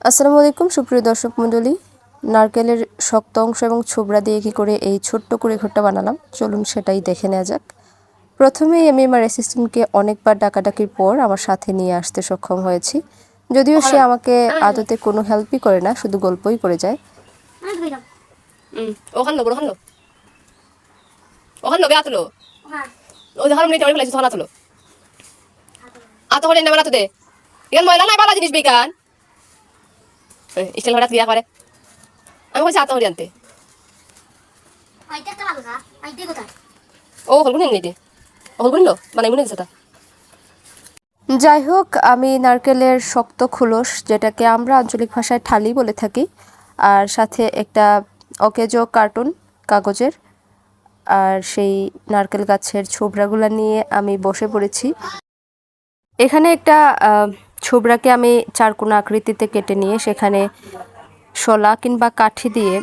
আসসালামু আলাইকুম সুপ্রিয় দর্শক মণ্ডলী, নারকেলের শক্ত অংশ এবং ছোবড়া দিয়ে কী করে এই ছোট্ট করে ঘরটা বানালাম চলুন সেটাই দেখে নেওয়া যাক। প্রথমেই আমি আমার অ্যাসিস্ট্যান্টকে অনেকবার ডাকাডাকির পর আমার সাথে নিয়ে আসতে সক্ষম হয়েছি, যদিও সে আমাকে আদতে কোনো হেল্পই করে না, শুধু গল্পই করে যায়। স্টাইল হঠাৎ ক্রিয়া করে আমি বলছি আতা হরি আনতে ও হলগুনি নেই ও হলগুনি লো মানে মনে হচ্ছে তা। যাই হোক, আমি নারকেলের শক্ত খোলস, যেটাকে আমরা আঞ্চলিক ভাষায় ঠালি বলে থাকি, আর সাথে একটা অকেজো কার্টুন কাগজের, আর সেই নারকেল গাছের ছোবড়াগুলো নিয়ে আমি বসে পড়েছি। এখানে একটা ছোবড়াকে আমি চারকোনা আকৃতিতে কেটে নিয়ে সেখানে শলা কিংবা কাঠি দিয়ে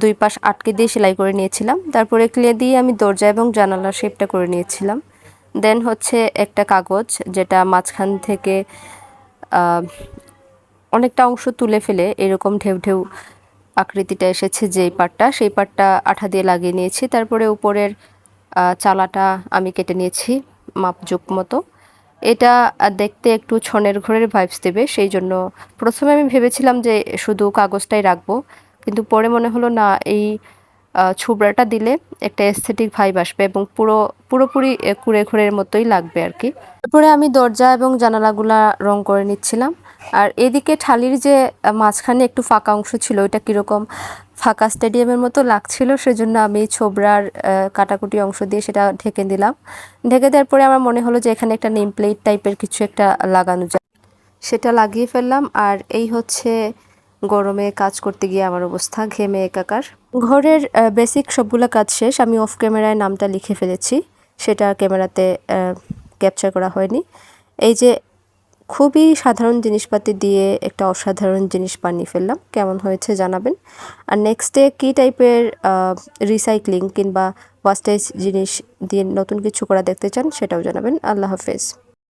দুই পাশ আটকে দিয়ে সেলাই করে নিয়েছিলাম। তারপরে ক্লে দিয়ে আমি দরজা এবং জানালার শেপটা করে নিয়েছিলাম। দেন হচ্ছে একটা কাগজ, যেটা মাঝখান থেকে অনেকটা অংশ তুলে ফেলে এরকম ঢেউ ঢেউ আকৃতিটা এসেছে যেই পাটটা, সেই পাটটা আঠা দিয়ে লাগিয়ে নিয়েছি। তারপরে উপরের চালাটা আমি কেটে নিয়েছি মাপজোক মতো। এটা দেখতে একটু ছনের ঘরের ভাইবস দেবে, সেই জন্য প্রথমে আমি ভেবেছিলাম যে শুধু কাগজটাই রাখবো, কিন্তু পরে মনে হলো না, এই ছোবড়াটা দিলে একটা এস্থেটিক ভাইব আসবে এবং পুরোপুরি কুঁড়ে ঘরের মতোই লাগবে আর কি। তারপরে আমি দরজা এবং জানালাগুলা রং করে নিচ্ছিলাম। আর এদিকে ঠালির যে মাঝখানে একটু ফাঁকা অংশ ছিল, ওইটা কীরকম ফাঁকা স্টেডিয়ামের মতো লাগছিল, সেজন্য আমি ছোবড়ার কাটাকুটি অংশ দিয়ে সেটা ঢেকে দিলাম। ঢেকে দেওয়ার পরে আমার মনে হলো যে এখানে একটা নেম প্লেট টাইপের কিছু একটা লাগানো যায়, সেটা লাগিয়ে ফেললাম। আর এই হচ্ছে গরমে কাজ করতে গিয়ে আমার অবস্থা, ঘেমে একাকার। ঘরের বেসিক সবগুলো কাজ শেষ। আমি অফ ক্যামেরায় নামটা লিখে ফেলেছি, সেটা ক্যামেরাতে ক্যাপচার করা হয়নি। এই যে খুবই সাধারণ জিনিসপাতি দিয়ে একটা অসাধারণ জিনিস বানিয়ে ফেললাম, কেমন হয়েছে জানাবেন। আর নেক্সটে কী টাইপের রিসাইক্লিং কিংবা ওয়াস্টেজ জিনিস দিয়ে নতুন কিছু করা দেখতে চান সেটাও জানাবেন। আল্লাহ হাফেজ।